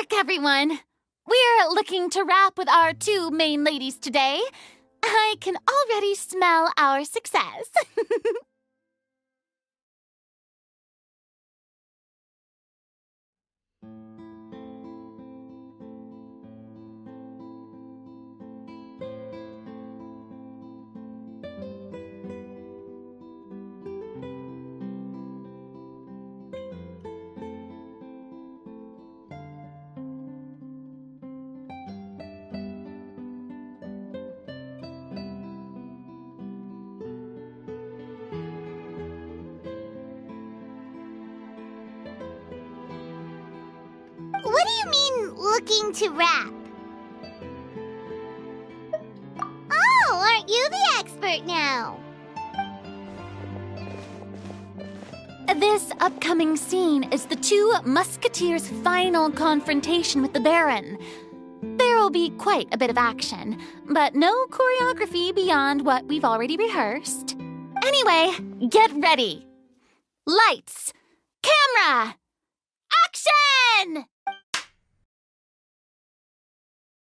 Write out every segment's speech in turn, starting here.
back, everyone! We're looking to wrap with our two main ladies today. I can already smell our success. What do you mean, looking to rap? Oh, aren't you the expert now? This upcoming scene is the two Musketeers' final confrontation with the Baron. There will be quite a bit of action, but no choreography beyond what we've already rehearsed. Anyway, get ready. Lights, camera, action!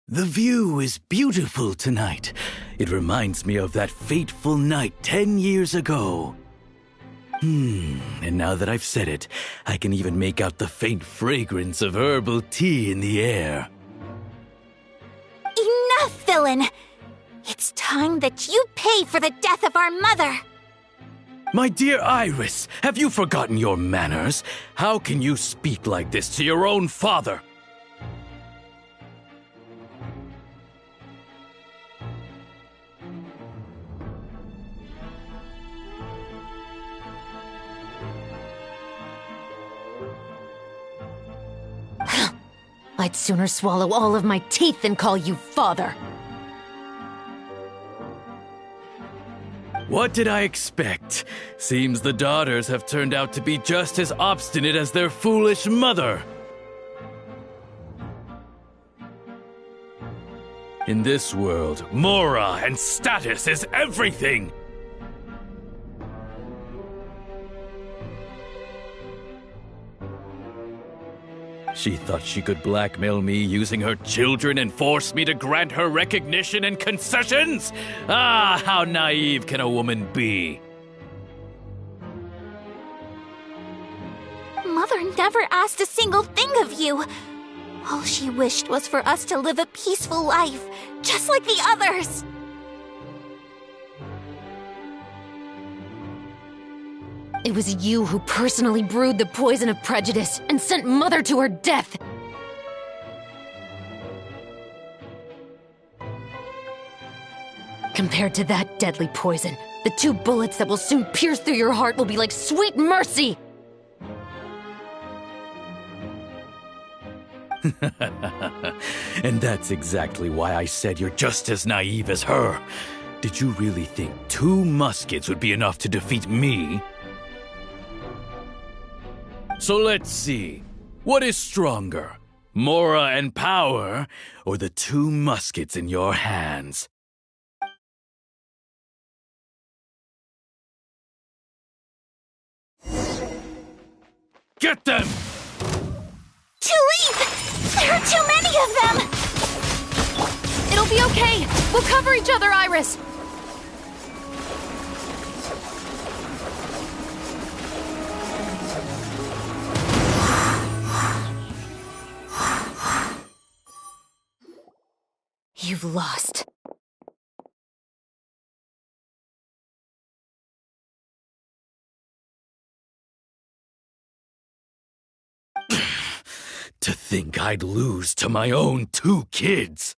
The view is beautiful tonight. It reminds me of that fateful night 10 years ago. And now that I've said it, I can even make out the faint fragrance of herbal tea in the air. Enough, villain! It's time that you pay for the death of our mother! My dear Iris, have you forgotten your manners? How can you speak like this to your own father? I'd sooner swallow all of my teeth than call you father. What did I expect? Seems the daughters have turned out to be just as obstinate as their foolish mother. In this world, mora and status is everything! She thought she could blackmail me using her children and force me to grant her recognition and concessions? Ah, how naive can a woman be? Mother never asked a single thing of you. All she wished was for us to live a peaceful life, just like the others. It was you who personally brewed the poison of prejudice and sent Mother to her death! Compared to that deadly poison, the 2 bullets that will soon pierce through your heart will be like sweet mercy! And that's exactly why I said you're just as naive as her. Did you really think 2 muskets would be enough to defeat me? So let's see. What is stronger? Mora and power, or the 2 muskets in your hands? Get them! Tulip! There are too many of them! It'll be okay. We'll cover each other, Iris. You've lost. To think I'd lose to my own 2 kids!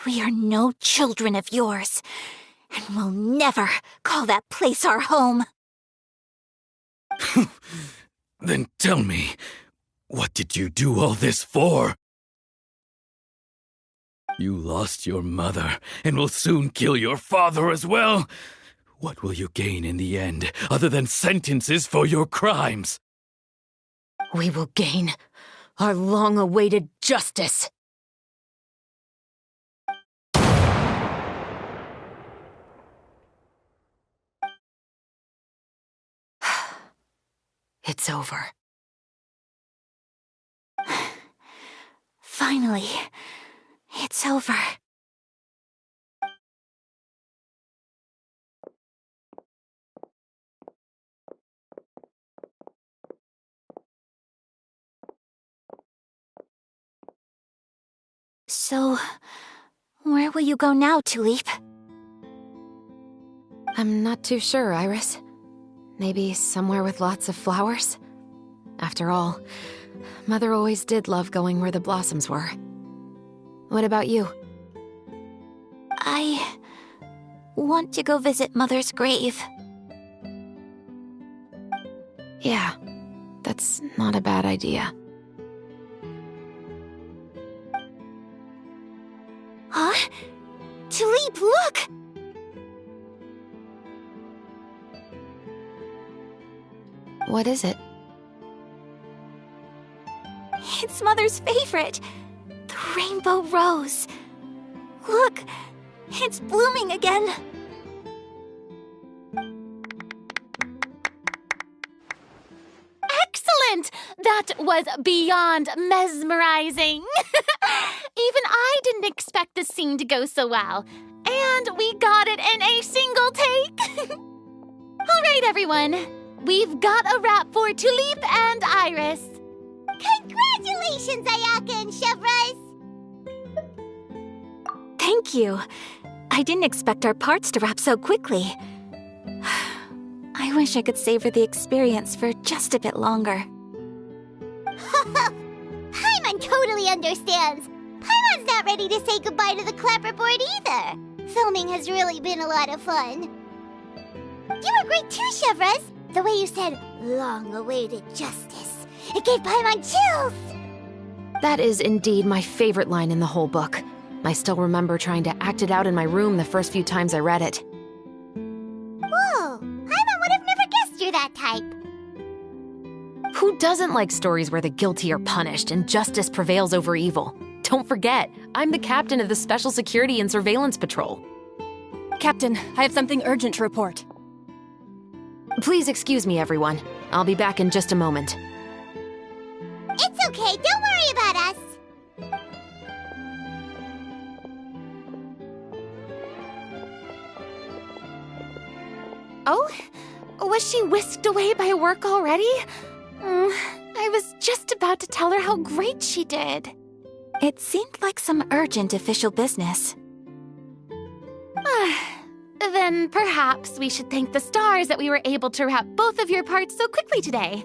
We are no children of yours, and we'll never call that place our home. Then tell me, what did you do all this for? You lost your mother, and will soon kill your father as well. What will you gain in the end, other than sentences for your crimes? We will gain our long-awaited justice. It's over. Finally, it's over. So, where will you go now, Tulip? I'm not too sure, Iris. Maybe somewhere with lots of flowers? After all, Mother always did love going where the blossoms were. What about you? I want to go visit Mother's grave. Yeah, that's not a bad idea. Huh? Tulip, look! What is it? It's Mother's favorite, the rainbow rose. Look, it's blooming again. Excellent! That was beyond mesmerizing. Even I didn't expect the scene to go so well. And we got it in a single take. All right, everyone. We've got a wrap for Tulip and Iris. Congratulations, Ayaka and Chevres! Thank you. I didn't expect our parts to wrap so quickly. I wish I could savor the experience for just a bit longer. Paimon totally understands. Paimon's not ready to say goodbye to the clapperboard either. Filming has really been a lot of fun. You were great too, Chevres. The way you said, long-awaited justice. It gave Paimon chills! That is indeed my favorite line in the whole book. I still remember trying to act it out in my room the first few times I read it. Whoa! Paimon would have never guessed you're that type. Who doesn't like stories where the guilty are punished and justice prevails over evil? Don't forget, I'm the captain of the Special Security and Surveillance Patrol. Captain, I have something urgent to report. Please excuse me, everyone. I'll be back in just a moment. It's okay, don't worry about us. Oh? Was she whisked away by work already? I was just about to tell her how great she did. It seemed like some urgent official business. Then perhaps we should thank the stars that we were able to wrap both of your parts so quickly today.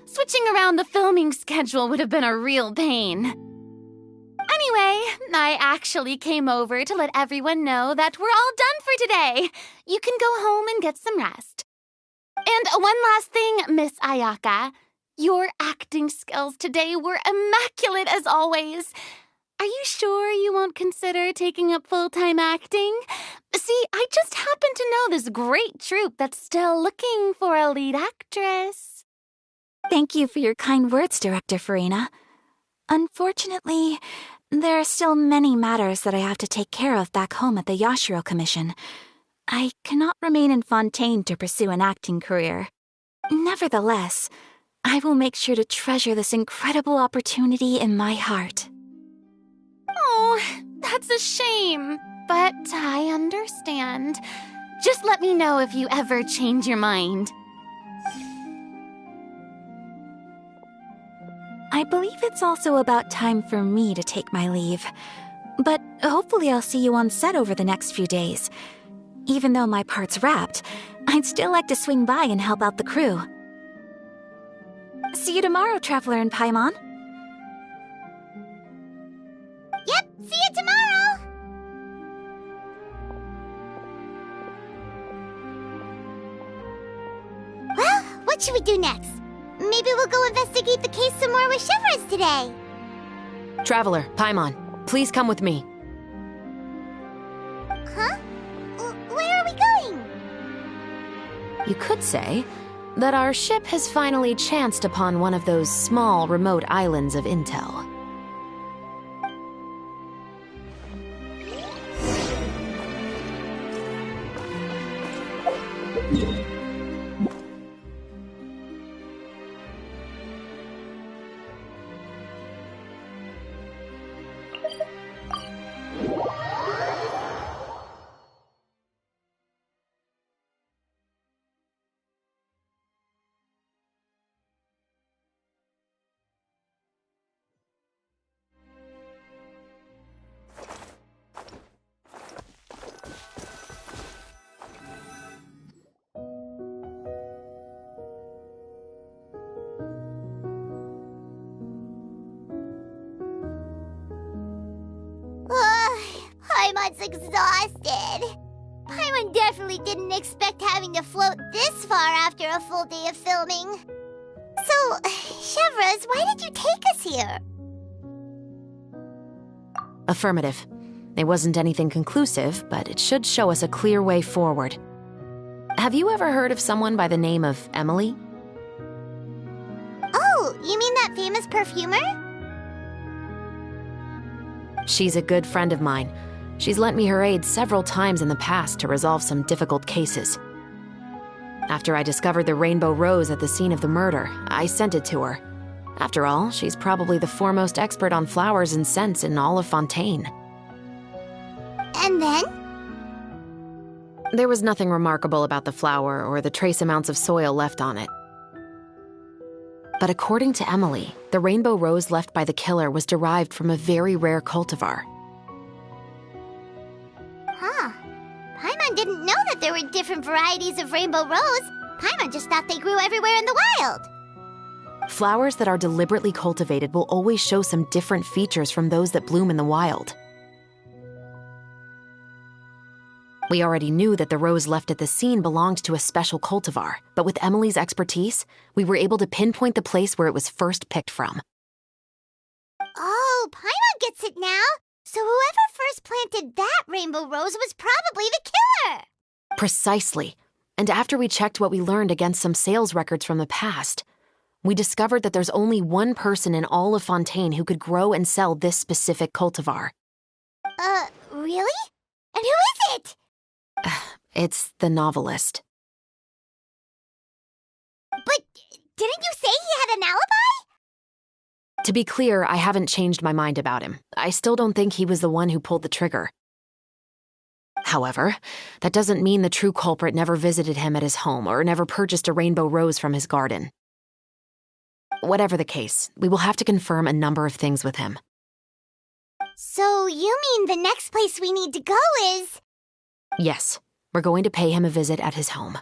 Switching around the filming schedule would have been a real pain. Anyway, I actually came over to let everyone know that we're all done for today. You can go home and get some rest. And one last thing, Miss Ayaka. Your acting skills today were immaculate as always. Are you sure you won't consider taking up full-time acting? See, I just happen to know this great troupe that's still looking for a lead actress. Thank you for your kind words, Director Farina. Unfortunately, there are still many matters that I have to take care of back home at the Yashiro Commission. I cannot remain in Fontaine to pursue an acting career. Nevertheless, I will make sure to treasure this incredible opportunity in my heart. Oh, that's a shame, but I understand. Just let me know if you ever change your mind. I believe it's also about time for me to take my leave. But hopefully I'll see you on set over the next few days. Even though my part's wrapped, I'd still like to swing by and help out the crew. See you tomorrow, Traveler and Paimon. Yep, see you tomorrow! Well, what should we do next? Maybe we'll go investigate the case some more with Chevres today. Traveler, Paimon, please come with me. Huh? Where are we going? You could say that our ship has finally chanced upon one of those small, remote islands of intel. Paimon's exhausted. Paimon definitely didn't expect having to float this far after a full day of filming. So, Chevreuse, why did you take us here? Affirmative. It wasn't anything conclusive, but it should show us a clear way forward. Have you ever heard of someone by the name of Emily? Oh, you mean that famous perfumer? She's a good friend of mine. She's lent me her aid several times in the past to resolve some difficult cases. After I discovered the rainbow rose at the scene of the murder, I sent it to her. After all, she's probably the foremost expert on flowers and scents in all of Fontaine. And then? There was nothing remarkable about the flower or the trace amounts of soil left on it. But according to Emily, the rainbow rose left by the killer was derived from a very rare cultivar. Huh. Paimon didn't know that there were different varieties of rainbow rose. Paimon just thought they grew everywhere in the wild. Flowers that are deliberately cultivated will always show some different features from those that bloom in the wild. We already knew that the rose left at the scene belonged to a special cultivar, but with Emily's expertise, we were able to pinpoint the place where it was first picked from. Oh, Paimon gets it now. So whoever first planted that rainbow rose was probably the killer. Precisely. And after we checked what we learned against some sales records from the past, we discovered that there's only one person in all of Fontaine who could grow and sell this specific cultivar. Really? And who is it? It's the novelist. But didn't you say he had an alibi? To be clear, I haven't changed my mind about him. I still don't think he was the one who pulled the trigger. However, that doesn't mean the true culprit never visited him at his home or never purchased a rainbow rose from his garden. Whatever the case, we will have to confirm a number of things with him. So you mean the next place we need to go is... Yes, we're going to pay him a visit at his home.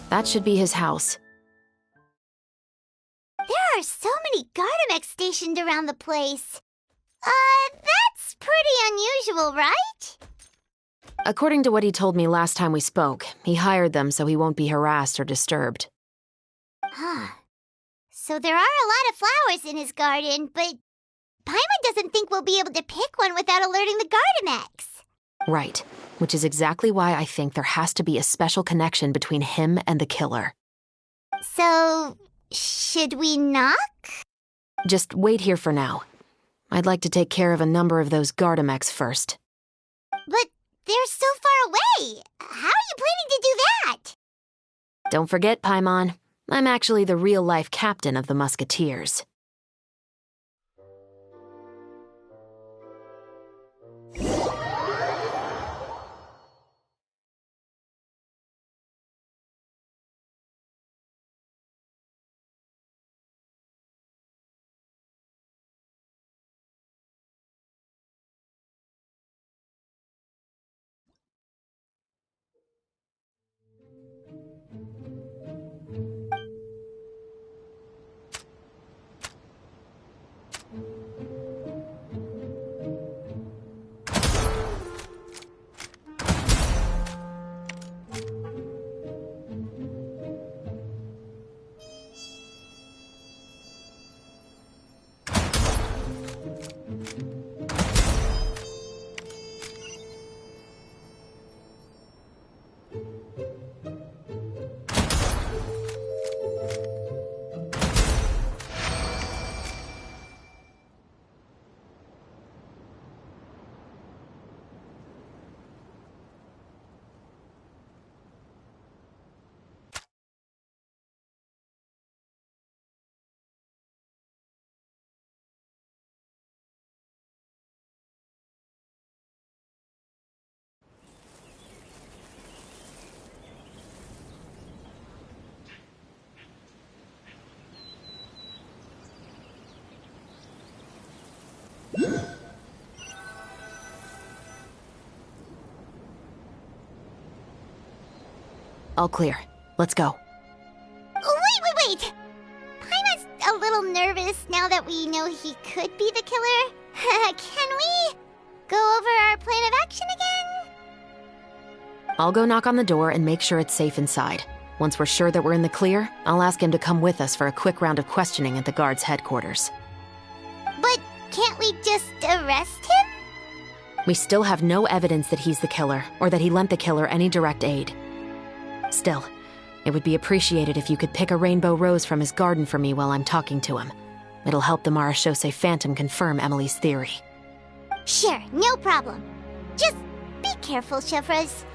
That should be his house. There are so many Gardamex stationed around the place. That's pretty unusual, right? According to what he told me last time we spoke, he hired them so he won't be harassed or disturbed. Huh. So there are a lot of flowers in his garden, but Paimon doesn't think we'll be able to pick one without alerting the Gardamex. Right, which is exactly why I think there has to be a special connection between him and the killer. So, should we knock? Just wait here for now. I'd like to take care of a number of those Gardamex first. But they're so far away. How are you planning to do that? Don't forget, Paimon, I'm actually the real-life captain of the Musketeers. All clear. Let's go. Wait! Paimon's a little nervous now that we know he could be the killer. Can we go over our plan of action again? I'll go knock on the door and make sure it's safe inside. Once we're sure that we're in the clear, I'll ask him to come with us for a quick round of questioning at the guard's headquarters. But can't we just arrest him? We still have no evidence that he's the killer, or that he lent the killer any direct aid. Still, it would be appreciated if you could pick a rainbow rose from his garden for me while I'm talking to him. It'll help the Marachose Phantom confirm Emily's theory. Sure, no problem. Just be careful, Chevres.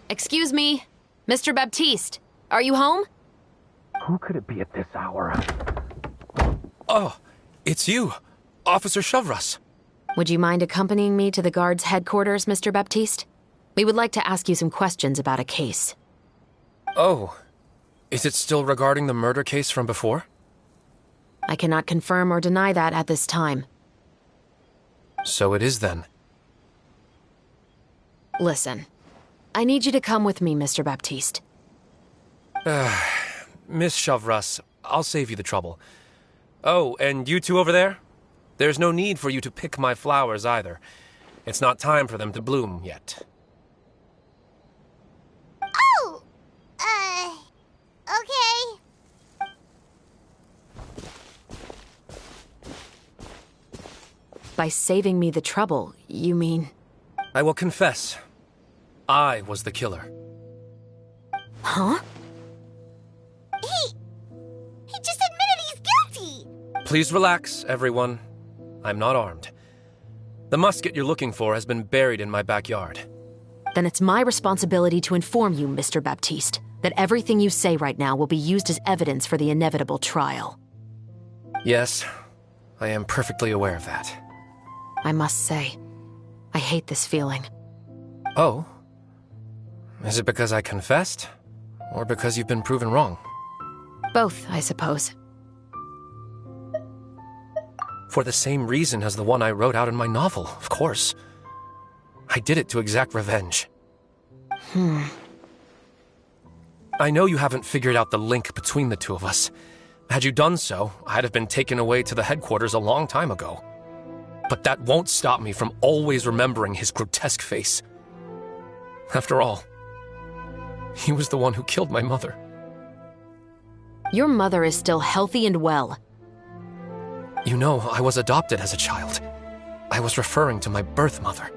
Excuse me, Mr. Baptiste, are you home? Who could it be at this hour? Oh, it's you, Officer Chevres. Would you mind accompanying me to the guard's headquarters, Mr. Baptiste? We would like to ask you some questions about a case. Oh, is it still regarding the murder case from before? I cannot confirm or deny that at this time. So it is then. Listen, I need you to come with me, Mr. Baptiste. Miss Chevres, I'll save you the trouble. Oh, and you two over there? There's no need for you to pick my flowers either. It's not time for them to bloom yet. Oh! Okay. By saving me the trouble, you mean... I will confess. I was the killer. Huh? He just admitted he's guilty! Please relax, everyone. I'm not armed. The musket you're looking for has been buried in my backyard. Then it's my responsibility to inform you, Mr. Baptiste, that everything you say right now will be used as evidence for the inevitable trial. Yes, I am perfectly aware of that. I must say, I hate this feeling. Oh? Is it because I confessed? Or because you've been proven wrong? Both, I suppose. For the same reason as the one I wrote out in my novel, of course. I did it to exact revenge. I know you haven't figured out the link between the two of us. Had you done so, I'd have been taken away to the headquarters a long time ago. But that won't stop me from always remembering his grotesque face. After all, he was the one who killed my mother. Your mother is still healthy and well. You know, I was adopted as a child. I was referring to my birth mother.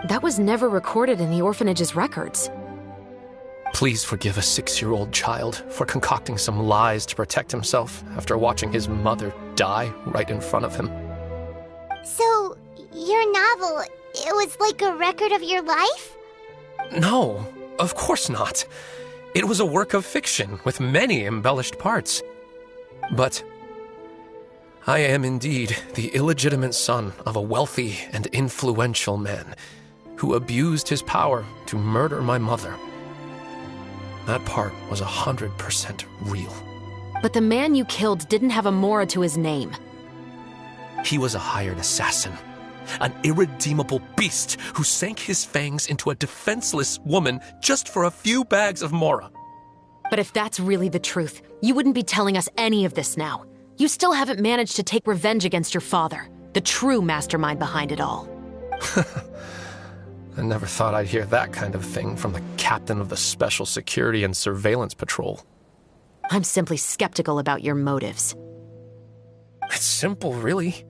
That was never recorded in the orphanage's records. Please forgive a 6-year-old child for concocting some lies to protect himself after watching his mother die right in front of him. So, your novel, it was like a record of your life? No, of course not. It was a work of fiction with many embellished parts. But I am indeed the illegitimate son of a wealthy and influential man who abused his power to murder my mother. That part was 100% real. But the man you killed didn't have a Mora to his name. He was a hired assassin, an irredeemable beast who sank his fangs into a defenseless woman just for a few bags of Mora. But if that's really the truth, you wouldn't be telling us any of this now. You still haven't managed to take revenge against your father, the true mastermind behind it all. I never thought I'd hear that kind of thing from the captain of the Special Security and Surveillance Patrol. I'm simply skeptical about your motives. It's simple, really.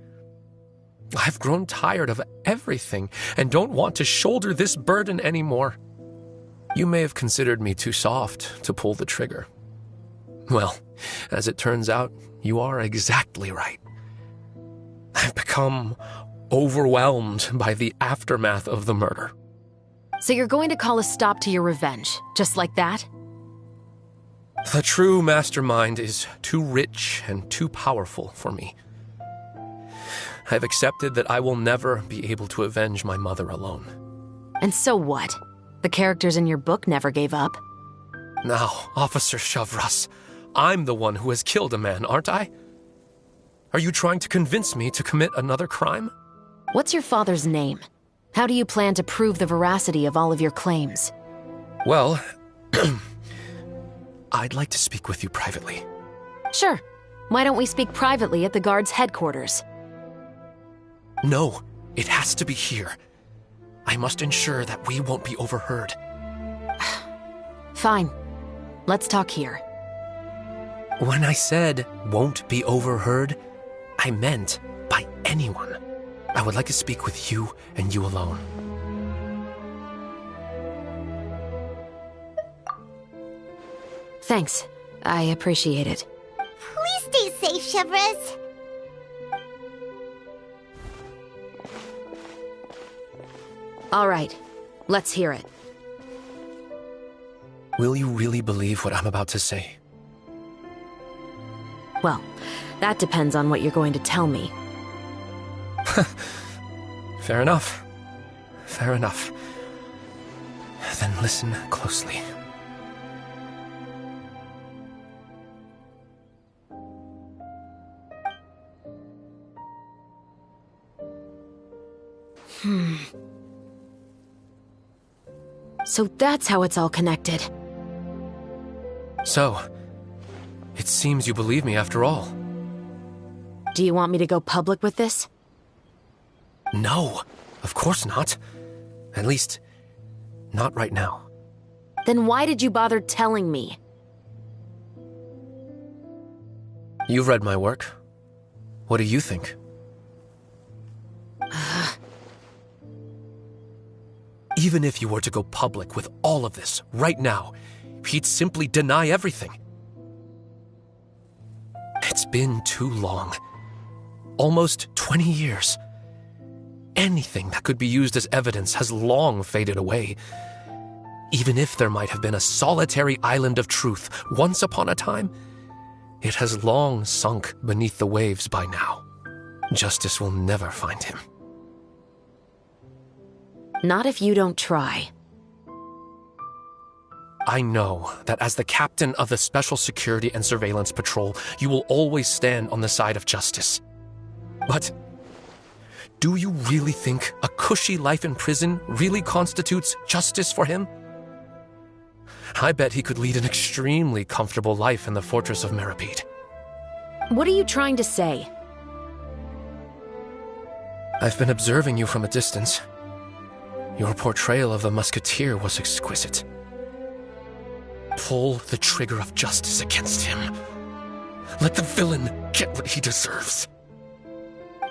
I've grown tired of everything and don't want to shoulder this burden anymore. You may have considered me too soft to pull the trigger. Well, as it turns out, you are exactly right. I've become overwhelmed by the aftermath of the murder. So you're going to call a stop to your revenge, just like that? The true mastermind is too rich and too powerful for me. I've accepted that I will never be able to avenge my mother alone. And so what? The characters in your book never gave up. Now, Officer Shavras, I'm the one who has killed a man, aren't I? Are you trying to convince me to commit another crime? What's your father's name? How do you plan to prove the veracity of all of your claims? Well, I'd like to speak with you privately. Sure. Why don't we speak privately at the guard's headquarters? No, it has to be here. I must ensure that we won't be overheard. Fine. Let's talk here. When I said won't be overheard, I meant by anyone. I would like to speak with you and you alone. Thanks. I appreciate it. Please stay safe, Chevres. All right. Let's hear it. Will you really believe what I'm about to say? Well, that depends on what you're going to tell me. Fair enough. Fair enough. Then listen closely. So that's how it's all connected. So, it seems you believe me after all. Do you want me to go public with this? No, of course not. At least, not right now. Then why did you bother telling me? You've read my work. What do you think? Even if you were to go public with all of this right now, he'd simply deny everything. It's been too long. Almost 20 years. Anything that could be used as evidence has long faded away. Even if there might have been a solitary island of truth once upon a time, it has long sunk beneath the waves by now. Justice will never find him. Not if you don't try. I know that as the captain of the Special Security and Surveillance Patrol, you will always stand on the side of justice. But do you really think a cushy life in prison really constitutes justice for him? I bet he could lead an extremely comfortable life in the fortress of Meripede. What are you trying to say? I've been observing you from a distance. Your portrayal of the musketeer was exquisite. Pull the trigger of justice against him. Let the villain get what he deserves.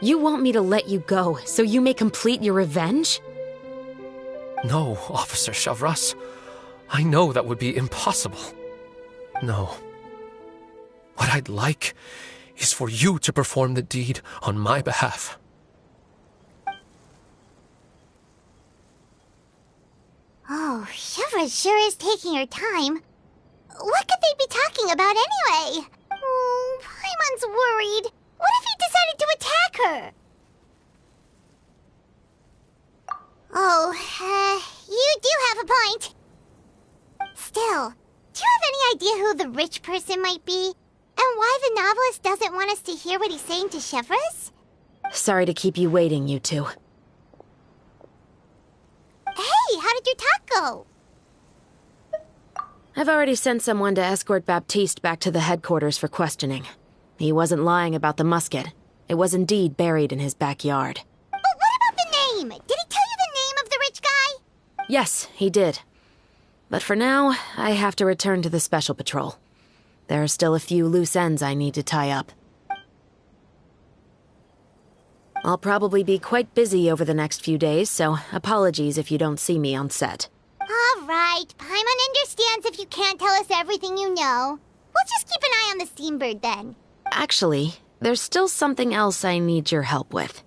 You want me to let you go so you may complete your revenge? No, Officer Shavras. I know that would be impossible. No. What I'd like is for you to perform the deed on my behalf. Oh, Chevres sure is taking her time. What could they be talking about anyway? Oh, Paimon's worried. What if he decided to attack her? Oh, you do have a point. Still, do you have any idea who the rich person might be? And why the novelist doesn't want us to hear what he's saying to Chevres? Sorry to keep you waiting, you two. Hey, how did your talk go? I've already sent someone to escort Baptiste back to the headquarters for questioning. He wasn't lying about the musket. It was indeed buried in his backyard. But what about the name? Did he tell you the name of the rich guy? Yes, he did. But for now, I have to return to the Special Patrol. There are still a few loose ends I need to tie up. I'll probably be quite busy over the next few days, so apologies if you don't see me on set. All right, Paimon understands if you can't tell us everything you know. We'll just keep an eye on the Steambird then. Actually, there's still something else I need your help with.